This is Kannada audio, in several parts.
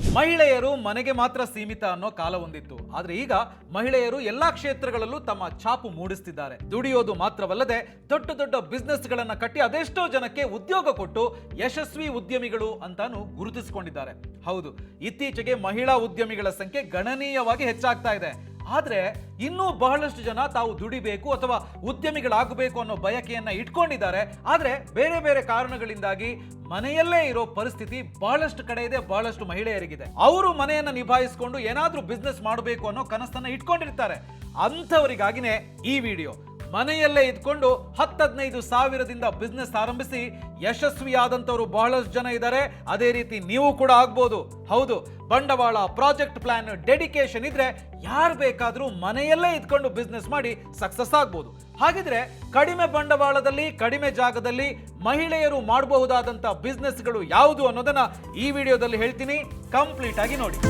ಮಹಿಳೆಯರು ಮನೆಗೆ ಮಾತ್ರ ಸೀಮಿತ ಅನ್ನೋ ಕಾಲ ಹೊಂದಿತ್ತು. ಆದ್ರೆ ಈಗ ಮಹಿಳೆಯರು ಎಲ್ಲಾ ಕ್ಷೇತ್ರಗಳಲ್ಲೂ ತಮ್ಮ ಛಾಪು ಮೂಡಿಸುತ್ತಿದ್ದಾರೆ. ದುಡಿಯೋದು ಮಾತ್ರವಲ್ಲದೆ ದೊಡ್ಡ ದೊಡ್ಡ ಬಿಸ್ನೆಸ್ ಗಳನ್ನ ಕಟ್ಟಿ ಅದೆಷ್ಟೋ ಜನಕ್ಕೆ ಉದ್ಯೋಗ ಕೊಟ್ಟು ಯಶಸ್ವಿ ಉದ್ಯಮಿಗಳು ಅಂತಾನು ಗುರುತಿಸಿಕೊಂಡಿದ್ದಾರೆ. ಹೌದು, ಇತ್ತೀಚೆಗೆ ಮಹಿಳಾ ಉದ್ಯಮಿಗಳ ಸಂಖ್ಯೆ ಗಣನೀಯವಾಗಿ ಹೆಚ್ಚಾಗ್ತಾ ಇದೆ. ಆದ್ರೆ ಇನ್ನೂ ಬಹಳಷ್ಟು ಜನ ತಾವು ದುಡಿಬೇಕು ಅಥವಾ ಉದ್ಯಮಿಗಳಾಗಬೇಕು ಅನ್ನೋ ಬಯಕೆಯನ್ನ ಇಟ್ಕೊಂಡಿದ್ದಾರೆ. ಆದ್ರೆ ಬೇರೆ ಬೇರೆ ಕಾರಣಗಳಿಂದಾಗಿ ಮನೆಯಲ್ಲೇ ಇರೋ ಪರಿಸ್ಥಿತಿ ಬಹಳಷ್ಟು ಕಡೆ ಇದೆ, ಬಹಳಷ್ಟು ಮಹಿಳೆಯರಿಗಿದೆ. ಅವರು ಮನೆಯನ್ನ ನಿಭಾಯಿಸಿಕೊಂಡು ಏನಾದ್ರೂ ಬಿಸ್ನೆಸ್ ಮಾಡಬೇಕು ಅನ್ನೋ ಕನಸನ್ನ ಇಟ್ಕೊಂಡಿರ್ತಾರೆ. ಅಂಥವರಿಗಾಗಿನೇ ಈ ವಿಡಿಯೋ. ಮನೆಯಲ್ಲೇ ಇದ್ಕೊಂಡು 10-15 ಸಾವಿರದಿಂದ ಬಿಸ್ನೆಸ್ ಆರಂಭಿಸಿ ಯಶಸ್ವಿಯಾದಂಥವರು ಬಹಳಷ್ಟು ಜನ ಇದ್ದಾರೆ. ಅದೇ ರೀತಿ ನೀವು ಕೂಡ ಆಗ್ಬೋದು. ಹೌದು, ಬಂಡವಾಳ, ಪ್ರಾಜೆಕ್ಟ್ ಪ್ಲಾನ್, ಡೆಡಿಕೇಶನ್ ಇದ್ರೆ ಯಾರು ಬೇಕಾದ್ರೂ ಮನೆಯಲ್ಲೇ ಇದ್ಕೊಂಡು ಬಿಸ್ನೆಸ್ ಮಾಡಿ ಸಕ್ಸಸ್ ಆಗ್ಬೋದು. ಹಾಗಿದ್ರೆ ಕಡಿಮೆ ಬಂಡವಾಳದಲ್ಲಿ ಕಡಿಮೆ ಜಾಗದಲ್ಲಿ ಮಹಿಳೆಯರು ಮಾಡಬಹುದಾದಂತ ಬಿಸ್ನೆಸ್ಗಳು ಯಾವುದು ಅನ್ನೋದನ್ನ ಈ ವಿಡಿಯೋದಲ್ಲಿ ಹೇಳ್ತೀನಿ. ಕಂಪ್ಲೀಟ್ ಆಗಿ ನೋಡಿ.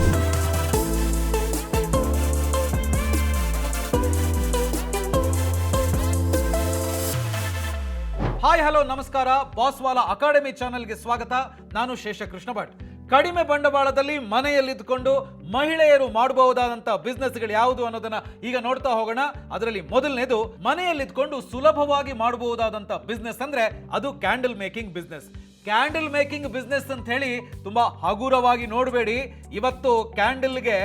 ಹಾಯ್ ಹಲೋ ನಮಸ್ಕಾರ. ಬಾಸ್ವಾಲಾ ಅಕಾಡೆಮಿ ಚಾನೆಲ್ಗೆ ಸ್ವಾಗತ. ನಾನು ಶೇಷಕೃಷ್ಣ ಭಟ್. ಕಡಿಮೆ ಬಂಡವಾಳದಲ್ಲಿ ಮನೆಯಲ್ಲಿದ್ದುಕೊಂಡು ಮಹಿಳೆಯರು ಮಾಡಬಹುದಾದಂತ ಬಿಸ್ನೆಸ್ಗಳು ಯಾವುದು ಅನ್ನೋದನ್ನ ಈಗ ನೋಡ್ತಾ ಹೋಗೋಣ. ಅದರಲ್ಲಿ ಮೊದಲನೇದು, ಮನೆಯಲ್ಲಿದ್ದುಕೊಂಡು ಸುಲಭವಾಗಿ ಮಾಡಬಹುದಾದಂತ ಬಿಸ್ನೆಸ್ ಅಂದ್ರೆ ಅದು candle making business. Candle making business ಅಂತ ಹೇಳಿ ತುಂಬಾ ಹಗುರವಾಗಿ ನೋಡಬೇಡಿ. ಇವತ್ತು ಕ್ಯಾಂಡಲ್ಗೆ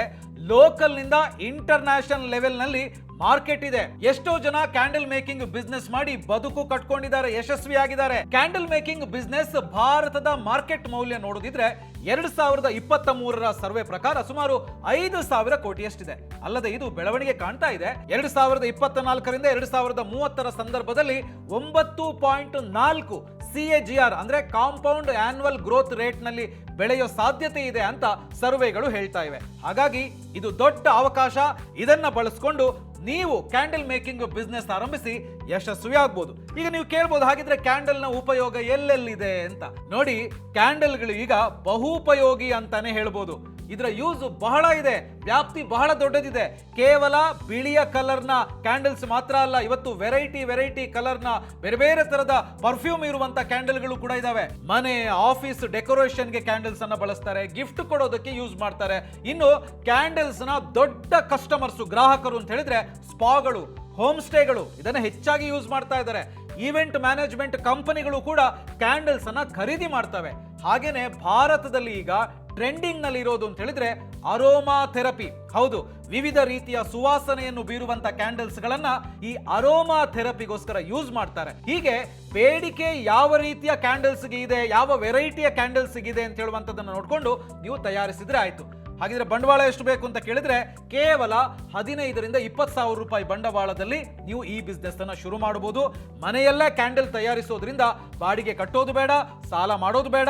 ಲೋಕಲ್ ನಿಂದ ಇಂಟರ್ನ್ಯಾಷನಲ್ ಲೆವೆಲ್ ನಲ್ಲಿ ಮಾರ್ಕೆಟ್ ಇದೆ. ಎಷ್ಟೋ ಜನ ಕ್ಯಾಂಡಲ್ ಮೇಕಿಂಗ್ ಬಿಸ್ನೆಸ್ ಮಾಡಿ ಬದುಕು ಕಟ್ಕೊಂಡಿದ್ದಾರೆ, ಯಶಸ್ವಿಯಾಗಿದ್ದಾರೆ. ಕ್ಯಾಂಡಲ್ ಮೇಕಿಂಗ್ ಬಿಸ್ನೆಸ್ ಭಾರತದ ಮಾರ್ಕೆಟ್ ಮೌಲ್ಯ ನೋಡೋದಿದ್ರೆ 2023ರ ಸರ್ವೆ ಪ್ರಕಾರ ಸುಮಾರು 5,000 ಕೋಟಿಯಷ್ಟಿದೆ. ಅಲ್ಲದೆ ಇದು ಬೆಳವಣಿಗೆ ಕಾಣ್ತಾ ಇದೆ. 2024ರಿಂದ 2030ರ ಸಂದರ್ಭದಲ್ಲಿ 9.4 CAGR ಅಂದ್ರೆ ಕಾಂಪೌಂಡ್ ಆನ್ಯುವಲ್ ಗ್ರೋತ್ ರೇಟ್ ನಲ್ಲಿ ಬೆಳೆಯೋ ಸಾಧ್ಯತೆ ಇದೆ ಅಂತ ಸರ್ವೆಗಳು ಹೇಳ್ತಾ ಇವೆ. ಹಾಗಾಗಿ ಇದು ದೊಡ್ಡ ಅವಕಾಶ. ಇದನ್ನ ಬಳಸಿಕೊಂಡು ನೀವು ಕ್ಯಾಂಡಲ್ ಮೇಕಿಂಗ್ ಬಿಸ್ನೆಸ್ ಆರಂಭಿಸಿ ಯಶಸ್ವಿ ಆಗ್ಬೋದು. ಈಗ ನೀವು ಕೇಳ್ಬೋದು, ಹಾಗಿದ್ರೆ ಕ್ಯಾಂಡಲ್ ನ ಉಪಯೋಗ ಎಲ್ಲೆಲ್ಲಿದೆ ಅಂತ. ನೋಡಿ, ಕ್ಯಾಂಡಲ್ಗಳು ಈಗ ಬಹುಪಯೋಗಿ ಅಂತಾನೆ ಹೇಳ್ಬೋದು. ಇದರ ಯೂಸ್ ಬಹಳ ಇದೆ, ವ್ಯಾಪ್ತಿ ಬಹಳ ದೊಡ್ಡದಿದೆ. ಕೇವಲ ಬಿಳಿಯ ಕಲರ್ನ ಕ್ಯಾಂಡಲ್ಸ್ ಮಾತ್ರ ಅಲ್ಲ, ಇವತ್ತು ವೆರೈಟಿ ಕಲರ್ನ ಬೇರೆ ಬೇರೆ ತರದ ಪರ್ಫ್ಯೂಮ್ ಇರುವಂತ ಕ್ಯಾಂಡಲ್ಗಳು ಕೂಡ ಇದಾವೆ. ಮನೆ, ಆಫೀಸ್ ಡೆಕೋರೇಷನ್ಗೆ ಕ್ಯಾಂಡಲ್ಸ್ ಅನ್ನ ಬಳಸ್ತಾರೆ, ಗಿಫ್ಟ್ ಕೊಡೋದಕ್ಕೆ ಯೂಸ್ ಮಾಡ್ತಾರೆ. ಇನ್ನು ಕ್ಯಾಂಡಲ್ಸ್ ನ ದೊಡ್ಡ ಕಸ್ಟಮರ್ಸ್, ಗ್ರಾಹಕರು ಅಂತ ಹೇಳಿದ್ರೆ ಸ್ಪಾಗಳು, ಹೋಮ್ ಸ್ಟೇಗಳು ಇದನ್ನ ಹೆಚ್ಚಾಗಿ ಯೂಸ್ ಮಾಡ್ತಾ ಇದ್ದಾರೆ. ಈವೆಂಟ್ ಮ್ಯಾನೇಜ್ಮೆಂಟ್ ಕಂಪನಿಗಳು ಕೂಡ ಕ್ಯಾಂಡಲ್ಸ್ ಅನ್ನ ಖರೀದಿ ಮಾಡ್ತವೆ. ಹಾಗೇನೆ ಭಾರತದಲ್ಲಿ ಈಗ ಟ್ರೆಂಡಿಂಗ್ ನಲ್ಲಿ ಇರೋದು ಅಂತ ಹೇಳಿದ್ರೆ ಅರೋಮಾ ಥೆರಪಿ. ಹೌದು, ವಿವಿಧ ರೀತಿಯ ಸುವಾಸನೆಯನ್ನು ಬೀರುವಂತ ಕ್ಯಾಂಡಲ್ಸ್ ಗಳನ್ನ ಈ ಅರೋಮಾ ಥೆರಪಿಗೋಸ್ಕರ ಯೂಸ್ ಮಾಡ್ತಾರೆ. ಹೀಗೆ ಬೇಡಿಕೆ ಯಾವ ರೀತಿಯ ಕ್ಯಾಂಡಲ್ಸ್ ಇದೆ, ಯಾವ ವೆರೈಟಿಯ ಕ್ಯಾಂಡಲ್ಸ್ ಇದೆ ಅಂತ ಹೇಳುವಂತದನ್ನ ನೋಡ್ಕೊಂಡು ನೀವು ತಯಾರಿಸಿದ್ರೆ ಆಯ್ತು. ಹಾಗಿದ್ರೆ ಬಂಡವಾಳ ಎಷ್ಟು ಬೇಕು ಅಂತ ಕೇಳಿದ್ರೆ ಕೇವಲ 15ರಿಂದ 20 ಸಾವಿರ ರೂಪಾಯಿ ಬಂಡವಾಳದಲ್ಲಿ ನೀವು ಈ ಬಿಸ್ನೆಸ್ ಅನ್ನ ಶುರು ಮಾಡಬಹುದು. ಮನೆಯಲ್ಲೇ ಕ್ಯಾಂಡಲ್ ತಯಾರಿಸೋದ್ರಿಂದ ಬಾಡಿಗೆ ಕಟ್ಟೋದು ಬೇಡ, ಸಾಲ ಮಾಡೋದು ಬೇಡ.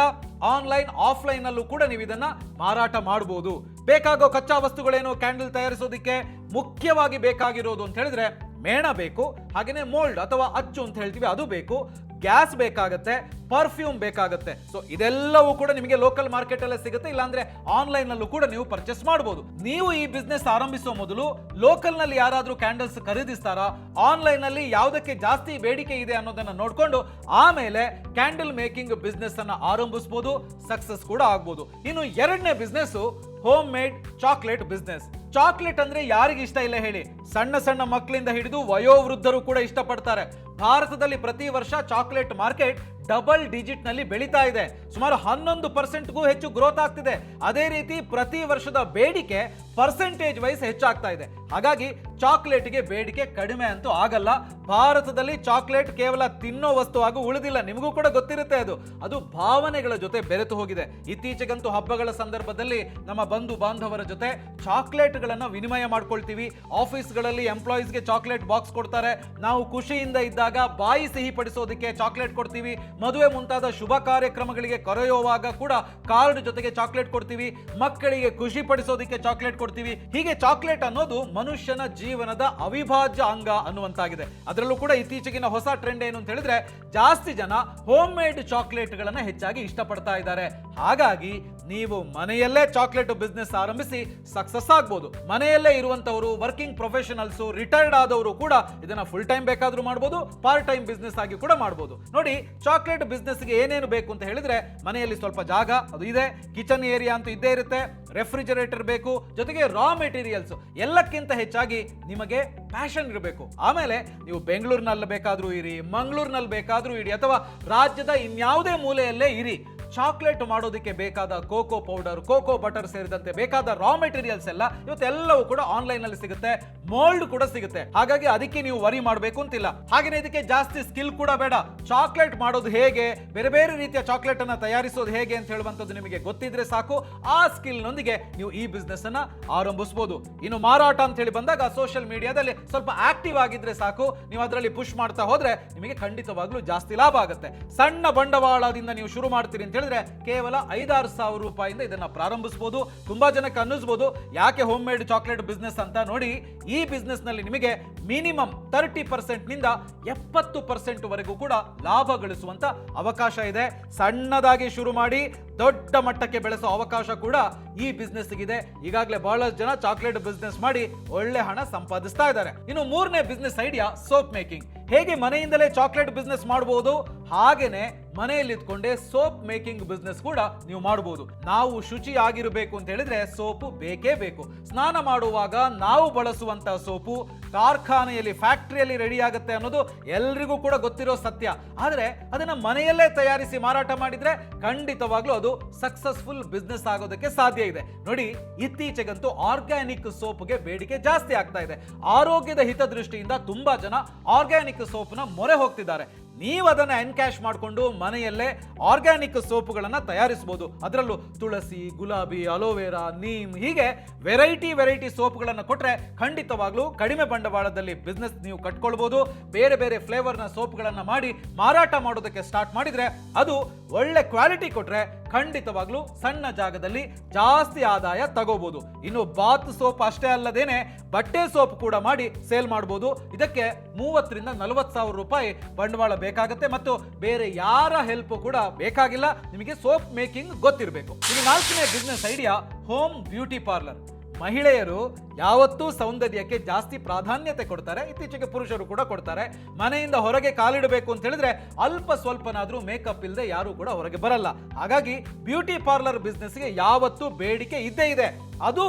ಆನ್ಲೈನ್ ಆಫ್ಲೈನ್ ಅಲ್ಲೂ ಕೂಡ ನೀವು ಇದನ್ನ ಮಾರಾಟ ಮಾಡಬಹುದು. ಬೇಕಾಗೋ ಕಚ್ಚಾ ವಸ್ತುಗಳೇನು ಕ್ಯಾಂಡಲ್ ತಯಾರಿಸೋದಕ್ಕೆ ಮುಖ್ಯವಾಗಿ ಬೇಕಾಗಿರೋದು ಅಂತ ಹೇಳಿದ್ರೆ ಮೇಣ ಬೇಕು, ಹಾಗೇನೆ ಮೋಲ್ಡ್ ಅಥವಾ ಅಚ್ಚು ಅಂತ ಹೇಳ್ತೀವಿ ಅದು ಬೇಕು, ಗ್ಯಾಸ್ ಬೇಕಾಗತ್ತೆ, ಪರ್ಫ್ಯೂಮ್ ಬೇಕಾಗತ್ತೆ. ಸೊ ಇದೆಲ್ಲವೂ ಕೂಡ ನಿಮಗೆ ಲೋಕಲ್ ಮಾರ್ಕೆಟ್ ಅಲ್ಲೇ ಸಿಗುತ್ತೆ, ಇಲ್ಲಾಂದ್ರೆ ಆನ್ಲೈನ್ ನಲ್ಲೂ ಕೂಡ ನೀವು ಪರ್ಚೇಸ್ ಮಾಡಬಹುದು. ನೀವು ಈ ಬಿಸ್ನೆಸ್ ಆರಂಭಿಸೋ ಮೊದಲು ಲೋಕಲ್ ನಲ್ಲಿ ಯಾರಾದ್ರೂ ಕ್ಯಾಂಡಲ್ಸ್ ಖರೀದಿಸ್ತಾರಾ, ಆನ್ಲೈನ್ ನಲ್ಲಿ ಯಾವುದಕ್ಕೆ ಜಾಸ್ತಿ ಬೇಡಿಕೆ ಇದೆ ಅನ್ನೋದನ್ನ ನೋಡ್ಕೊಂಡು ಆಮೇಲೆ ಕ್ಯಾಂಡಲ್ ಮೇಕಿಂಗ್ ಬಿಸ್ನೆಸ್ ಅನ್ನ ಆರಂಭಿಸಬಹುದು, ಸಕ್ಸಸ್ ಕೂಡ ಆಗ್ಬಹುದು. ಇನ್ನು ಎರಡನೇ business home made chocolate business. Chocolate ಅಂದ್ರೆ ಯಾರಿಗೆ ಇಷ್ಟ ಇಲ್ಲ ಹೇಳಿ? ಸಣ್ಣ ಸಣ್ಣ ಮಕ್ಕಳಿಂದ ಹಿಡಿದು ವಯೋವೃದ್ಧರು ಕೂಡ ಇಷ್ಟಪಡ್ತಾರೆ. ಭಾರತದಲ್ಲಿ ಪ್ರತಿ ವರ್ಷ ಚಾಕ್ಲೇಟ್ ಮಾರ್ಕೆಟ್ ಡಬಲ್ ಡಿಜಿಟ್ ನಲ್ಲಿ ಬೆಳೀತಾ ಇದೆ. ಸುಮಾರು 11%ಗೂ ಹೆಚ್ಚು ಗ್ರೋತ್ ಆಗ್ತಿದೆ. ಅದೇ ರೀತಿ ಪ್ರತಿ ವರ್ಷದ ಬೇಡಿಕೆ ಪರ್ಸೆಂಟೇಜ್ ವೈಸ್ ಹೆಚ್ಚಾಗ್ತಾ ಇದೆ. ಹಾಗಾಗಿ ಚಾಕ್ಲೇಟ್ಗೆ ಬೇಡಿಕೆ ಕಡಿಮೆ ಅಂತೂ ಆಗಲ್ಲ. ಭಾರತದಲ್ಲಿ ಚಾಕ್ಲೇಟ್ ಕೇವಲ ತಿನ್ನೋ ವಸ್ತು ಹಾಗೂ ಉಳಿದಿಲ್ಲ. ನಿಮಗೂ ಕೂಡ ಗೊತ್ತಿರುತ್ತೆ, ಅದು ಭಾವನೆಗಳ ಜೊತೆ ಬೆರೆತು ಹೋಗಿದೆ. ಇತ್ತೀಚೆಗಂತೂ ಹಬ್ಬಗಳ ಸಂದರ್ಭದಲ್ಲಿ ನಮ್ಮ ಬಂಧು ಬಾಂಧವರ ಜೊತೆ ಚಾಕ್ಲೇಟ್ ಗಳನ್ನ ವಿನಿಮಯ ಮಾಡ್ಕೊಳ್ತೀವಿ. ಆಫೀಸ್ಗಳಲ್ಲಿ ಎಂಪ್ಲಾಯೀಸ್ಗೆ ಚಾಕ್ಲೇಟ್ ಬಾಕ್ಸ್ ಕೊಡ್ತಾರೆ. ನಾವು ಖುಷಿಯಿಂದ ಇದ್ದಾಗ ಬಾಯಿ ಸಿಹಿ ಪಡಿಸೋದಕ್ಕೆ ಚಾಕ್ಲೇಟ್ ಕೊಡ್ತೀವಿ. ಮದುವೆ ಮುಂತಾದ ಶುಭ ಕಾರ್ಯಕ್ರಮಗಳಿಗೆ ಕರೆಯುವಾಗ ಕೂಡ ಕಾರ್ಡ್ ಜೊತೆಗೆ ಚಾಕ್ಲೇಟ್ ಕೊಡ್ತೀವಿ. ಮಕ್ಕಳಿಗೆ ಖುಷಿ ಪಡಿಸೋದಕ್ಕೆ ಚಾಕ್ಲೇಟ್ ಕೊಡ್ತೀವಿ. ಹೀಗೆ ಚಾಕ್ಲೇಟ್ ಅನ್ನೋದು ಮನುಷ್ಯನ ಜೀವನದ ಅವಿಭಾಜ್ಯ ಅಂಗ ಅನ್ನುವಂತಾಗಿದೆ. ಅದರಲ್ಲೂ ಕೂಡ ಇತ್ತೀಚೆಗಿನ ಹೊಸ ಟ್ರೆಂಡ್ ಏನು ಅಂತ ಹೇಳಿದ್ರೆ ಜಾಸ್ತಿ ಜನ ಹೋಮ್ ಮೇಡ್ ಚಾಕ್ಲೇಟ್ ಗಳನ್ನ ಹೆಚ್ಚಾಗಿ ಇಷ್ಟಪಡ್ತಾ ಇದ್ದಾರೆ. ಹಾಗಾಗಿ ನೀವು ಮನೆಯಲ್ಲೇ ಚಾಕ್ಲೇಟ್ ಬಿಸ್ನೆಸ್ ಆರಂಭಿಸಿ ಸಕ್ಸಸ್ ಆಗ್ಬೋದು. ಮನೆಯಲ್ಲೇ ಇರುವಂತವರು, ವರ್ಕಿಂಗ್ ಪ್ರೊಫೆಷನಲ್ಸ್, ರಿಟೈರ್ಡ್ ಆದವರು ಕೂಡ ಇದನ್ನ ಫುಲ್ ಟೈಮ್ ಬೇಕಾದ್ರೂ ಮಾಡ್ಬೋದು, ಪಾರ್ಟ್ ಟೈಮ್ ಬಿಸ್ನೆಸ್ ಆಗಿ ಕೂಡ ಮಾಡ್ಬೋದು. ನೋಡಿ, ಚಾಕ್ಲೇಟ್ ಬಿಸ್ನೆಸ್ಗೆ ಏನೇನು ಬೇಕು ಅಂತ ಹೇಳಿದ್ರೆ ಮನೆಯಲ್ಲಿ ಸ್ವಲ್ಪ ಜಾಗ ಅದು ಇದೆ, ಕಿಚನ್ ಏರಿಯಾ ಅಂತೂ ಇದ್ದೇ ಇರುತ್ತೆ, ರೆಫ್ರಿಜರೇಟರ್ ಬೇಕು, ಜೊತೆಗೆ ರಾ ಮೆಟೀರಿಯಲ್ಸ್, ಎಲ್ಲಕ್ಕಿಂತ ಹೆಚ್ಚಾಗಿ ನಿಮಗೆ ಪ್ಯಾಷನ್ ಇರಬೇಕು. ಆಮೇಲೆ ನೀವು ಬೆಂಗಳೂರಿನಲ್ಲಿ ಬೇಕಾದ್ರೂ ಇರಿ, ಮಂಗಳೂರಿನಲ್ಲಿ ಬೇಕಾದ್ರೂ ಇರಿ, ಅಥವಾ ರಾಜ್ಯದ ಇನ್ಯಾವುದೇ ಮೂಲೆಯಲ್ಲೇ ಇರಿ, ಚಾಕ್ಲೇಟ್ ಮಾಡೋದಕ್ಕೆ ಬೇಕಾದ ಕೋಕೋ ಪೌಡರ್, ಕೋಕೋ ಬಟರ್ ಸೇರಿದಂತೆ ಬೇಕಾದ ರಾ ಮೆಟೀರಿಯಲ್ಸ್ ಎಲ್ಲ ಇವತ್ತೆಲ್ಲವೂ ಕೂಡ ಆನ್ಲೈನ್ ನಲ್ಲಿ ಸಿಗುತ್ತೆ, ಮೋಲ್ಡ್ ಕೂಡ ಸಿಗುತ್ತೆ. ಹಾಗಾಗಿ ಅದಕ್ಕೆ ನೀವು ವರಿ ಮಾಡಬೇಕು ಅಂತಿಲ್ಲ. ಹಾಗೇನೆ ಇದಕ್ಕೆ ಜಾಸ್ತಿ ಸ್ಕಿಲ್ ಕೂಡ ಬೇಡ. ಚಾಕ್ಲೇಟ್ ಮಾಡೋದು ಹೇಗೆ, ಬೇರೆ ಬೇರೆ ರೀತಿಯ ಚಾಕ್ಲೇಟ್ ಅನ್ನ ತಯಾರಿಸೋದು ಹೇಗೆ ಅಂತ ಹೇಳುವಂತದ್ದು ನಿಮಗೆ ಗೊತ್ತಿದ್ರೆ ಸಾಕು. ಆ ಸ್ಕಿಲ್ ನೊಂದಿಗೆ ನೀವು ಈ ಬಿಸ್ನೆಸ್ ಅನ್ನ ಆರಂಭಿಸಬಹುದು. ಇನ್ನು ಮಾರಾಟ ಅಂತ ಹೇಳಿ ಬಂದಾಗ ಸೋಷಿಯಲ್ ಮೀಡಿಯಾದಲ್ಲಿ ಸ್ವಲ್ಪ ಆಕ್ಟಿವ್ ಆಗಿದ್ರೆ ಸಾಕು. ನೀವು ಅದರಲ್ಲಿ ಪುಷ್ ಮಾಡ್ತಾ ಹೋದ್ರೆ ನಿಮಗೆ ಖಂಡಿತವಾಗ್ಲೂ ಜಾಸ್ತಿ ಲಾಭ ಆಗುತ್ತೆ. ಸಣ್ಣ ಬಂಡವಾಳದಿಂದ ನೀವು ಶುರು ಮಾಡ್ತೀರಿ ಅಂತ ಹೇಳಿದ್ರೆ ಕೇವಲ 5-6 ಸಾವಿರ ರೂಪಾಯಿಂದ ಇದನ್ನ ಪ್ರಾರಂಭಿಸಬಹುದು. ತುಂಬಾ ಜನಕ್ಕೆ ಅನ್ನಿಸಬಹುದು ಯಾಕೆ ಹೋಮ್ ಮೇಡ್ ಚಾಕ್ಲೇಟ್ ಬಿಸ್ನೆಸ್ ಅಂತ. ನೋಡಿ, ಈ ಬಿಸ್ನೆಸ್ ನಲ್ಲಿ ನಿಮಗೆ ಮಿನಿಮಮ್ 30% ನಿಂದ 70% ವರೆಗೂ ಕೂಡ ಲಾಭ ಗಳಿಸುವಂತ ಅವಕಾಶ ಇದೆ. ಸಣ್ಣದಾಗಿ ಶುರು ಮಾಡಿ ದೊಡ್ಡ ಮಟ್ಟಕ್ಕೆ ಬೆಳೆಸೋ ಅವಕಾಶ ಕೂಡ ಈ ಬಿಸ್ನೆಸ್ ಇದೆ. ಈಗಾಗಲೇ ಬಹಳಷ್ಟು ಜನ ಚಾಕ್ಲೇಟ್ ಬಿಸ್ನೆಸ್ ಮಾಡಿ ಒಳ್ಳೆ ಹಣ ಸಂಪಾದಿಸ್ತಾ ಇದ್ದಾರೆ. ಇನ್ನು ಮೂರನೇ ಬಿಸ್ನೆಸ್ ಐಡಿಯಾ ಸೋಪ್ ಮೇಕಿಂಗ್. ಹೇಗೆ ಮನೆಯಿಂದಲೇ ಚಾಕ್ಲೇಟ್ ಬಿಸ್ನೆಸ್ ಮಾಡಬಹುದು, ಹಾಗೇನೆ ಮನೆಯಲ್ಲಿ ಇದ್ಕೊಂಡೆ ಸೋಪ್ ಮೇಕಿಂಗ್ ಬಿಸ್ನೆಸ್ ಕೂಡ ನೀವು ಮಾಡಬಹುದು. ನಾವು ಶುಚಿ ಆಗಿರಬೇಕು ಅಂತ ಹೇಳಿದ್ರೆ ಸೋಪು ಬೇಕೇ ಬೇಕು. ಸ್ನಾನ ಮಾಡುವಾಗ ನಾವು ಬಳಸುವಂತಹ ಸೋಪು ಕಾರ್ಖಾನೆಯಲ್ಲಿ, ಫ್ಯಾಕ್ಟರಿಯಲ್ಲಿ ರೆಡಿ ಆಗುತ್ತೆ ಅನ್ನೋದು ಎಲ್ರಿಗೂ ಕೂಡ ಗೊತ್ತಿರೋ ಸತ್ಯ. ಆದ್ರೆ ಅದನ್ನ ಮನೆಯಲ್ಲೇ ತಯಾರಿಸಿ ಮಾರಾಟ ಮಾಡಿದ್ರೆ ಖಂಡಿತವಾಗ್ಲೂ ಅದು ಸಕ್ಸಸ್ಫುಲ್ ಬಿಸ್ನೆಸ್ ಆಗೋದಕ್ಕೆ ಸಾಧ್ಯ ಇದೆ. ನೋಡಿ, ಇತ್ತೀಚೆಗಂತೂ ಆರ್ಗ್ಯಾನಿಕ್ ಸೋಪ್ಗೆ ಬೇಡಿಕೆ ಜಾಸ್ತಿ ಆಗ್ತಾ ಇದೆ. ಆರೋಗ್ಯದ ಹಿತದೃಷ್ಟಿಯಿಂದ ತುಂಬಾ ಜನ ಆರ್ಗ್ಯಾನಿಕ್ ಸೋಪ್ನ ಮೊರೆ ಹೋಗ್ತಿದ್ದಾರೆ. ನೀವು ಅದನ್ನ ಎನ್ಕ್ಯಾಶ್ ಮಾಡಿಕೊಂಡು ಮನೆಯಲ್ಲೇ ಆರ್ಗ್ಯಾನಿಕ್ ಸೋಪುಗಳನ್ನ ತಯಾರಿಸಬಹುದು. ಅದರಲ್ಲೂ ತುಳಸಿ, ಗುಲಾಬಿ, ಅಲೋವೆರಾ, ನೀಮ್, ಹೀಗೆ ವೆರೈಟಿ ಸೋಪ್ಗಳನ್ನು ಕೊಟ್ರೆ ಖಂಡಿತವಾಗ್ಲೂ ಕಡಿಮೆ ಬಂಡವಾಳದಲ್ಲಿ ಬಿಸ್ನೆಸ್ ನೀವು ಕಟ್ಕೊಳ್ಬಹುದು. ಬೇರೆ ಬೇರೆ ಫ್ಲೇವರ್ನ ಸೋಪ್ಗಳನ್ನ ಮಾಡಿ ಮಾರಾಟ ಮಾಡೋದಕ್ಕೆ ಸ್ಟಾರ್ಟ್ ಮಾಡಿದ್ರೆ, ಅದು ಒಳ್ಳೆ ಕ್ವಾಲಿಟಿ ಕೊಟ್ರೆ ಖಂಡಿತವಾಗ್ಲೂ ಸಣ್ಣ ಜಾಗದಲ್ಲಿ ಜಾಸ್ತಿ ಆದಾಯ ತಗೋಬಹುದು. ಇನ್ನು ಬಾತ್ ಸೋಪ್ ಅಷ್ಟೇ ಅಲ್ಲದೇನೆ ಬಟ್ಟೆ ಸೋಪ್ ಕೂಡ ಮಾಡಿ ಸೇಲ್ ಮಾಡಬಹುದು. ಇದಕ್ಕೆ 30-40 ಸಾವಿರ ರೂಪಾಯಿ ಬಂಡವಾಳ ಬೇಕಾಗುತ್ತೆ ಮತ್ತು ಬೇರೆ ಯಾರ ಹೆಲ್ಪ್ ಕೂಡ ಬೇಕಾಗಿಲ್ಲ. ನಿಮಗೆ ಸೋಪ್ ಮೇಕಿಂಗ್ ಗೊತ್ತಿರಬೇಕು. ಇನ್ನು ನಾಲ್ಕನೇ business idea home beauty parlour. ಮಹಿಳೆಯರು ಯಾವತ್ತೂ ಸೌಂದರ್ಯಕ್ಕೆ ಜಾಸ್ತಿ ಪ್ರಾಧಾನ್ಯತೆ ಕೊಡ್ತಾರೆ. ಇತ್ತೀಚೆಗೆ ಪುರುಷರು ಕೂಡ ಕೊಡ್ತಾರೆ. ಮನೆಯಿಂದ ಹೊರಗೆ ಕಾಲಿಡಬೇಕು ಅಂತ ಹೇಳಿದ್ರೆ ಅಲ್ಪ ಸ್ವಲ್ಪನಾದ್ರೂ ಮೇಕಪ್ ಇಲ್ಲದೆ ಯಾರು ಕೂಡ ಹೊರಗೆ ಬರಲ್ಲ. ಹಾಗಾಗಿ ಬ್ಯೂಟಿ ಪಾರ್ಲರ್ ಬಿಸ್ನೆಸ್ಗೆ ಯಾವತ್ತೂ ಬೇಡಿಕೆ ಇದ್ದೇ ಇದೆ. ಅದು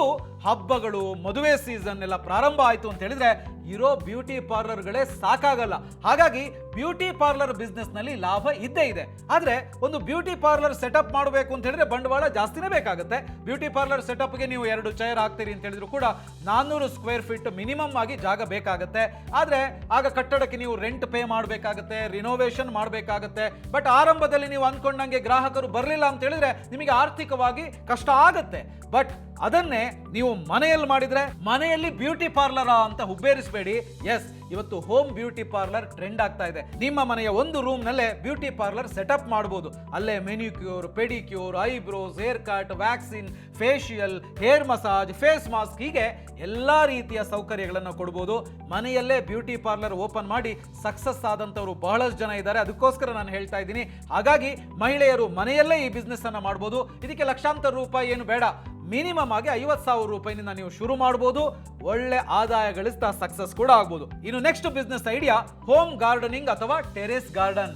ಹಬ್ಬಗಳು, ಮದುವೆ ಸೀಸನ್ ಎಲ್ಲ ಪ್ರಾರಂಭ ಆಯ್ತು ಅಂತ ಹೇಳಿದ್ರೆ ಇರೋ ಬ್ಯೂಟಿ ಪಾರ್ಲರ್ಗಳೇ ಸಾಕಾಗಲ್ಲ. ಹಾಗಾಗಿ ಬ್ಯೂಟಿ ಪಾರ್ಲರ್ ಬಿಸ್ನೆಸ್ ನಲ್ಲಿ ಲಾಭ ಇದ್ದೇ ಇದೆ. ಆದ್ರೆ ಒಂದು ಬ್ಯೂಟಿ ಪಾರ್ಲರ್ ಸೆಟಪ್ ಮಾಡಬೇಕು ಅಂತ ಹೇಳಿದ್ರೆ ಬಂಡವಾಳ ಜಾಸ್ತಿನೇ ಬೇಕಾಗುತ್ತೆ. ಬ್ಯೂಟಿ ಪಾರ್ಲರ್ ಸೆಟಪ್ಗೆ ನೀವು 2 ಚೇರ್ ಹಾಕ್ತೀರಿ ಅಂತ ಹೇಳಿದ್ರು ಕೂಡ 400 ಸ್ಕ್ವೇರ್ ಫೀಟ್ ಮಿನಿಮಮ್ ಆಗಿ ಜಾಗ ಬೇಕಾಗುತ್ತೆ. ಆದ್ರೆ ಆಗ ಕಟ್ಟಡಕ್ಕೆ ನೀವು ರೆಂಟ್ ಪೇ ಮಾಡಬೇಕಾಗುತ್ತೆ, ರಿನೋವೇಷನ್ ಮಾಡಬೇಕಾಗುತ್ತೆ. ಬಟ್ ಆರಂಭದಲ್ಲಿ ನೀವು ಅಂದ್ಕೊಂಡಂಗೆ ಗ್ರಾಹಕರು ಬರಲಿಲ್ಲ ಅಂತ ಹೇಳಿದ್ರೆ ನಿಮಗೆ ಆರ್ಥಿಕವಾಗಿ ಕಷ್ಟ ಆಗುತ್ತೆ. ಬಟ್ ಅದನ್ನೇ ನೀವು ಮನೆಯಲ್ಲಿ ಮಾಡಿದ್ರೆ, ಮನೆಯಲ್ಲಿ ಬ್ಯೂಟಿ ಪಾರ್ಲರ್ ಅಂತ ಹುಬ್ಬೇರಿಸಬೇಡಿ. ಎಸ್, ಇವತ್ತು ಹೋಮ್ ಬ್ಯೂಟಿ ಪಾರ್ಲರ್ ಟ್ರೆಂಡ್ ಆಗ್ತಾ ಇದೆ. ನಿಮ್ಮ ಮನೆಯ ಒಂದು ರೂಮ್ ನಲ್ಲೇ ಬ್ಯೂಟಿ ಪಾರ್ಲರ್ ಸೆಟಪ್ ಮಾಡಬಹುದು. ಅಲ್ಲೇ manicure, pedicure, eyebrows, hair cut, waxing, facial, hair massage, face mask, ಹೀಗೆ ಎಲ್ಲಾ ರೀತಿಯ ಸೌಕರ್ಯಗಳನ್ನು ಕೊಡಬಹುದು. ಮನೆಯಲ್ಲೇ ಬ್ಯೂಟಿ ಪಾರ್ಲರ್ ಓಪನ್ ಮಾಡಿ ಸಕ್ಸಸ್ ಆದಂತವರು ಬಹಳಷ್ಟು ಜನ ಇದ್ದಾರೆ. ಅದಕ್ಕೋಸ್ಕರ ನಾನು ಹೇಳ್ತಾ ಇದ್ದೀನಿ. ಹಾಗಾಗಿ ಮಹಿಳೆಯರು ಮನೆಯಲ್ಲೇ ಈ ಬಿಸ್ನೆಸ್ ಅನ್ನ ಮಾಡಬಹುದು. ಇದಕ್ಕೆ ಲಕ್ಷಾಂತರ ರೂಪಾಯಿ ಏನು ಬೇಡ. ಮಿನಿಮಮ್ ಆಗಿ 50 ಸಾವಿರ ರೂಪಾಯಿನಿಂದ ನೀವು ಶುರು ಮಾಡಬಹುದು. ಒಳ್ಳೆ ಆದಾಯ ಗಳಿಸ್ತಾ ಸಕ್ಸಸ್ ಕೂಡ ಆಗ್ಬೋದು. ಇನ್ನು next business idea home gardening ಅಥವಾ ಟೆರೇಸ್ ಗಾರ್ಡನ್.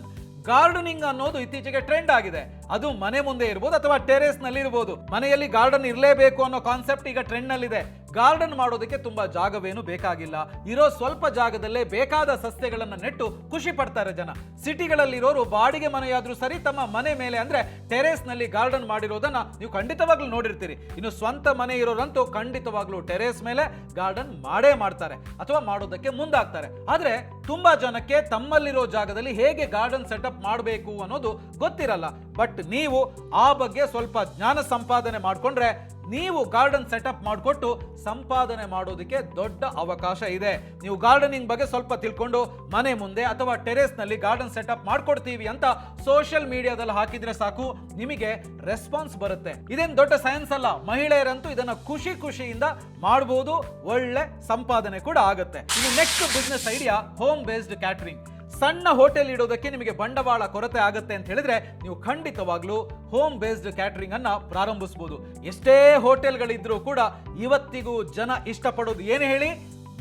ಗಾರ್ಡನಿಂಗ್ ಅನ್ನೋದು ಇತ್ತೀಚೆಗೆ ಟ್ರೆಂಡ್ ಆಗಿದೆ. ಅದು ಮನೆ ಮುಂದೆ ಇರಬಹುದು ಅಥವಾ ಟೆರೇಸ್ ನಲ್ಲಿ ಇರಬಹುದು. ಮನೆಯಲ್ಲಿ ಗಾರ್ಡನ್ ಇರಲೇಬೇಕು ಅನ್ನೋ ಕಾನ್ಸೆಪ್ಟ್ ಈಗ ಟ್ರೆಂಡ್ ನಲ್ಲಿದೆ. ಗಾರ್ಡನ್ ಮಾಡೋದಕ್ಕೆ ತುಂಬಾ ಜಾಗವೇನು ಬೇಕಾಗಿಲ್ಲ. ಇರೋ ಸ್ವಲ್ಪ ಜಾಗದಲ್ಲೇ ಬೇಕಾದ ಸಸ್ಯಗಳನ್ನ ನೆಟ್ಟು ಖುಷಿ ಪಡ್ತಾರೆ ಜನ. ಸಿಟಿಗಳಲ್ಲಿರೋರು ಬಾಡಿಗೆ ಮನೆಯಾದ್ರೂ ಸರಿ ತಮ್ಮ ಮನೆ ಮೇಲೆ ಅಂದ್ರೆ ಟೆರೇಸ್ ನಲ್ಲಿ ಗಾರ್ಡನ್ ಮಾಡಿರೋದನ್ನ ನೀವು ಖಂಡಿತವಾಗ್ಲೂ ನೋಡಿರ್ತೀರಿ. ಇನ್ನು ಸ್ವಂತ ಮನೆ ಇರೋರಂತೂ ಖಂಡಿತವಾಗ್ಲೂ ಟೆರೇಸ್ ಮೇಲೆ ಗಾರ್ಡನ್ ಮಾಡೇ ಮಾಡ್ತಾರೆ ಅಥವಾ ಮಾಡೋದಕ್ಕೆ ಮುಂದಾಗ್ತಾರೆ. ಆದ್ರೆ ತುಂಬಾ ಜನಕ್ಕೆ ತಮ್ಮಲ್ಲಿರೋ ಜಾಗದಲ್ಲಿ ಹೇಗೆ ಗಾರ್ಡನ್ ಸೆಟಪ್ ಮಾಡಬೇಕು ಅನ್ನೋದು ಗೊತ್ತಿರಲ್ಲ. ಬಟ್ ನೀವು ಆ ಬಗ್ಗೆ ಸ್ವಲ್ಪ ಜ್ಞಾನ ಸಂಪಾದನೆ ಮಾಡಿಕೊಂಡ್ರೆ ನೀವು ಗಾರ್ಡನ್ ಸೆಟಪ್ ಮಾಡಿಕೊಟ್ಟು ಸಂಪಾದನೆ ಮಾಡೋದಕ್ಕೆ ದೊಡ್ಡ ಅವಕಾಶ ಇದೆ. ನೀವು ಗಾರ್ಡನಿಂಗ್ ಬಗ್ಗೆ ಸ್ವಲ್ಪ ತಿಳ್ಕೊಂಡು ಮನೆ ಮುಂದೆ ಅಥವಾ ಟೆರೇಸ್ ನಲ್ಲಿ ಗಾರ್ಡನ್ ಸೆಟಪ್ ಮಾಡ್ಕೊಡ್ತೀವಿ ಅಂತ ಸೋಷಿಯಲ್ ಮೀಡಿಯಾದಲ್ಲಿ ಹಾಕಿದ್ರೆ ಸಾಕು, ನಿಮಗೆ ರೆಸ್ಪಾನ್ಸ್ ಬರುತ್ತೆ. ಇದೇನು ದೊಡ್ಡ ಸೈನ್ಸ್ ಅಲ್ಲ. ಮಹಿಳೆಯರಂತೂ ಇದನ್ನ ಖುಷಿಯಿಂದ ಮಾಡಬಹುದು. ಒಳ್ಳೆ ಸಂಪಾದನೆ ಕೂಡ ಆಗುತ್ತೆ. ಇನ್ನು next business idea home based catering. ಸಣ್ಣ ಹೋಟೆಲ್ ಇಡೋದಕ್ಕೆ ನಿಮಗೆ ಬಂಡವಾಳ ಕೊರತೆ ಆಗುತ್ತೆ ಅಂತ ಹೇಳಿದ್ರೆ ನೀವು ಖಂಡಿತವಾಗ್ಲೂ ಹೋಮ್ ಬೇಸ್ಡ್ ಕ್ಯಾಟರಿಂಗ್ ಅನ್ನ ಪ್ರಾರಂಭಿಸಬಹುದು. ಎಷ್ಟೇ ಹೋಟೆಲ್ಗಳಿದ್ರೂ ಕೂಡ ಇವತ್ತಿಗೂ ಜನ ಇಷ್ಟಪಡೋದು ಏನು ಹೇಳಿ?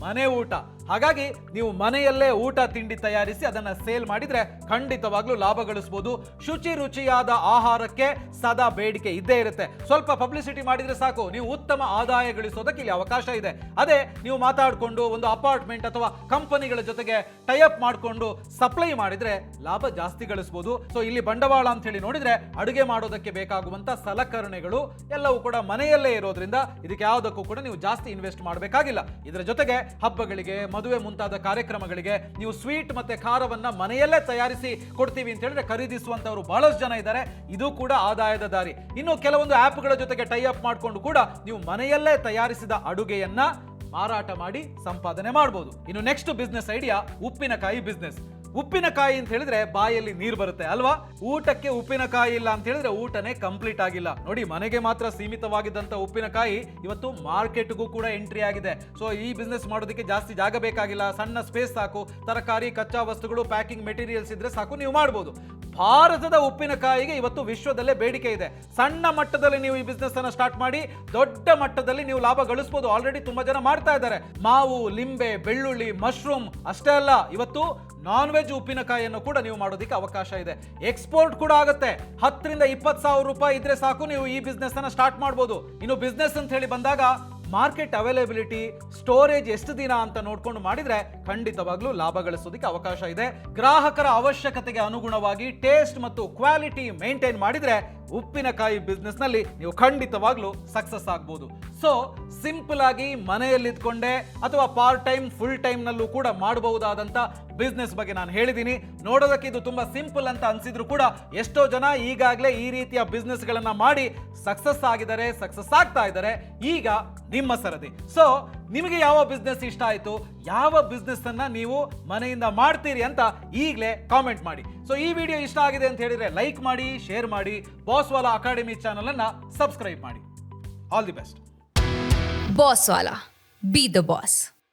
ಮನೆ ಊಟ. ಹಾಗಾಗಿ ನೀವು ಮನೆಯಲ್ಲೇ ಊಟ ತಿಂಡಿ ತಯಾರಿಸಿ ಅದನ್ನ ಸೇಲ್ ಮಾಡಿದ್ರೆ ಖಂಡಿತವಾಗ್ಲೂ ಲಾಭ ಗಳಿಸಬಹುದು. ಶುಚಿ ರುಚಿಯಾದ ಆಹಾರಕ್ಕೆ ಸದಾ ಬೇಡಿಕೆ ಇದ್ದೇ ಇರುತ್ತೆ. ಸ್ವಲ್ಪ ಪಬ್ಲಿಸಿಟಿ ಮಾಡಿದ್ರೆ ಸಾಕು, ನೀವು ಉತ್ತಮ ಆದಾಯ ಗಳಿಸೋದಕ್ಕೆ ಇಲ್ಲಿ ಅವಕಾಶ ಇದೆ. ಅದೇ ನೀವು ಮಾತಾಡಿಕೊಂಡು ಒಂದು ಅಪಾರ್ಟ್ಮೆಂಟ್ ಅಥವಾ ಕಂಪನಿಗಳ ಜೊತೆಗೆ ಟೈ ಅಪ್ ಮಾಡಿಕೊಂಡು ಸಪ್ಲೈ ಮಾಡಿದ್ರೆ ಲಾಭ ಜಾಸ್ತಿ ಗಳಿಸಬಹುದು. ಸೊ ಇಲ್ಲಿ ಬಂಡವಾಳ ಅಂತ ಹೇಳಿ ನೋಡಿದ್ರೆ ಅಡುಗೆ ಮಾಡೋದಕ್ಕೆ ಬೇಕಾಗುವಂತ ಸಲಕರಣೆಗಳು ಎಲ್ಲವೂ ಕೂಡ ಮನೆಯಲ್ಲೇ ಇರೋದ್ರಿಂದ ಇದಕ್ಕೆ ಯಾವುದಕ್ಕೂ ಕೂಡ ನೀವು ಜಾಸ್ತಿ ಇನ್ವೆಸ್ಟ್ ಮಾಡಬೇಕಾಗಿಲ್ಲ. ಇದರ ಜೊತೆಗೆ ಹಬ್ಬಗಳಿಗೆ, ಮದುವೆ ಮುಂತಾದ ಕಾರ್ಯಕ್ರಮಗಳಿಗೆ ನೀವು ಸ್ವೀಟ್ ಮತ್ತೆ ಖಾರವನ್ನ ಮನೆಯಲ್ಲೇ ತಯಾರಿಸಿ ಕೊಡ್ತೀವಿ ಅಂತ ಹೇಳಿದ್ರೆ ಖರೀದಿಸುವಂತವರು ಬಹಳಷ್ಟು ಜನ ಇದ್ದಾರೆ. ಇದು ಕೂಡ ಆದಾಯದ ದಾರಿ. ಇನ್ನು ಕೆಲವೊಂದು ಆಪ್ಗಳ ಜೊತೆಗೆ ಟೈ ಅಪ್ ಮಾಡಿಕೊಂಡು ಕೂಡ ನೀವು ಮನೆಯಲ್ಲೇ ತಯಾರಿಸಿದ ಅಡುಗೆಯನ್ನ ಮಾರಾಟ ಮಾಡಿ ಸಂಪಾದನೆ ಮಾಡಬಹುದು. ಇನ್ನು ನೆಕ್ಸ್ಟ್ ಬಿಸ್ನೆಸ್ ಐಡಿಯಾ ಉಪ್ಪಿನಕಾಯಿ ಬಿಸ್ನೆಸ್. ಉಪ್ಪಿನಕಾಯಿ ಅಂತ ಹೇಳಿದ್ರೆ ಬಾಯಲ್ಲಿ ನೀರು ಬರುತ್ತೆ ಅಲ್ವಾ? ಊಟಕ್ಕೆ ಉಪ್ಪಿನಕಾಯಿ ಇಲ್ಲ ಅಂತ ಹೇಳಿದ್ರೆ ಊಟನೇ ಕಂಪ್ಲೀಟ್ ಆಗಿಲ್ಲ. ನೋಡಿ, ಮನೆಗೆ ಮಾತ್ರ ಸೀಮಿತವಾಗಿದ್ದಂತ ಉಪ್ಪಿನಕಾಯಿ ಇವತ್ತು ಮಾರ್ಕೆಟ್ಗೂ ಕೂಡ ಎಂಟ್ರಿ ಆಗಿದೆ. ಸೊ ಈ ಬಿಸ್ನೆಸ್ ಮಾಡೋದಕ್ಕೆ ಜಾಸ್ತಿ ಜಾಗ ಬೇಕಾಗಿಲ್ಲ, ಸಣ್ಣ ಸ್ಪೇಸ್ ಸಾಕು, ತರಕಾರಿ, ಕಚ್ಚಾ ವಸ್ತುಗಳು, ಪ್ಯಾಕಿಂಗ್ ಮೆಟೀರಿಯಲ್ಸ್ ಇದ್ರೆ ಸಾಕು, ನೀವು ಮಾಡಬಹುದು. ಭಾರತದ ಉಪ್ಪಿನಕಾಯಿಗೆ ಇವತ್ತು ವಿಶ್ವದಲ್ಲೇ ಬೇಡಿಕೆ ಇದೆ. ಸಣ್ಣ ಮಟ್ಟದಲ್ಲಿ ನೀವು ಈ ಬಿಸ್ನೆಸ್ ಅನ್ನ ಸ್ಟಾರ್ಟ್ ಮಾಡಿ ದೊಡ್ಡ ಮಟ್ಟದಲ್ಲಿ ನೀವು ಲಾಭ ಗಳಿಸಬಹುದು. ಆಲ್ರೆಡಿ ತುಂಬಾ ಜನ ಮಾಡ್ತಾ ಇದ್ದಾರೆ. ಮಾವು, ಲಿಂಬೆ, ಬೆಳ್ಳುಳ್ಳಿ, ಮಶ್ರೂಮ್ ಅಷ್ಟೇ ಅಲ್ಲ, ಇವತ್ತು ನಾನ್ ವೆಜ್ ಉಪ್ಪಿನಕಾಯಿಯನ್ನು ಕೂಡ ನೀವು ಮಾಡೋದಕ್ಕೆ ಅವಕಾಶ ಇದೆ. ಎಕ್ಸ್ಪೋರ್ಟ್ ಕೂಡ ಆಗುತ್ತೆ. 10,000 ರಿಂದ 20,000 ರೂಪಾಯಿ ಇದ್ರೆ ಸಾಕು, ನೀವು ಈ ಬಿಸ್ನೆಸ್ ಅನ್ನ ಸ್ಟಾರ್ಟ್ ಮಾಡಬಹುದು. ಇನ್ನು ಬಿಸ್ನೆಸ್ ಅಂತ ಹೇಳಿ ಬಂದಾಗ ಮಾರ್ಕೆಟ್ ಅವೈಲೇಬಿಲಿಟಿ, ಸ್ಟೋರೇಜ್ ಎಷ್ಟು ದಿನ ಅಂತ ನೋಡ್ಕೊಂಡು ಮಾಡಿದ್ರೆ ಖಂಡಿತವಾಗ್ಲೂ ಲಾಭ ಗಳಿಸೋದಕ್ಕೆ ಅವಕಾಶ ಇದೆ. ಗ್ರಾಹಕರ ಅವಶ್ಯಕತೆಗೆ ಅನುಗುಣವಾಗಿ ಟೇಸ್ಟ್ ಮತ್ತು ಕ್ವಾಲಿಟಿ ಮೇಂಟೈನ್ ಮಾಡಿದ್ರೆ ಉಪ್ಪಿನಕಾಯಿ ಬಿಸ್ನೆಸ್ ನಲ್ಲಿ ನೀವು ಖಂಡಿತವಾಗ್ಲೂ ಸಕ್ಸಸ್ ಆಗ್ಬೋದು. ಸೊ ಸಿಂಪಲ್ ಆಗಿ ಮನೆಯಲ್ಲಿದ್ಕೊಂಡೆ ಅಥವಾ ಪಾರ್ಟ್ ಟೈಮ್, ಫುಲ್ ಟೈಮ್ ನಲ್ಲೂ ಕೂಡ ಮಾಡಬಹುದಾದಂತ ಬಿಸ್ನೆಸ್ ಬಗ್ಗೆ ನಾನು ಹೇಳಿದ್ದೀನಿ. ನೋಡೋದಕ್ಕೆ ಇದು ತುಂಬಾ ಸಿಂಪಲ್ ಅಂತ ಅನ್ಸಿದ್ರು ಕೂಡ ಎಷ್ಟೋ ಜನ ಈಗಾಗಲೇ ಈ ರೀತಿಯ ಬಿಸ್ನೆಸ್ ಗಳನ್ನ ಮಾಡಿ ಸಕ್ಸಸ್ ಆಗಿದ್ದಾರೆ, ಸಕ್ಸಸ್ ಆಗ್ತಾ ಇದ್ದಾರೆ. ಈಗ ನಿಮ್ಮ ಸರದಿ. ಸೊ ನಿಮಗೆ ಯಾವ ಬಿಸ್ನೆಸ್ ಇಷ್ಟ ಆಯ್ತು, ಯಾವ ಬಿಸ್ನೆಸ್ ಅನ್ನ ನೀವು ಮನೆಯಿಂದ ಮಾಡ್ತೀರಿ ಅಂತ ಈಗಲೇ ಕಾಮೆಂಟ್ ಮಾಡಿ. ಸೊ ಈ ವಿಡಿಯೋ ಇಷ್ಟ ಆಗಿದೆ ಅಂತ ಹೇಳಿದ್ರೆ ಲೈಕ್ ಮಾಡಿ, ಶೇರ್ ಮಾಡಿ, ಬಾಸ್ವಾಲಾ ಅಕಾಡೆಮಿ ಚಾನಲ್ ಅನ್ನ ಸಬ್ಸ್ಕ್ರೈಬ್ ಮಾಡಿ. All the best. Baswala, B the boss.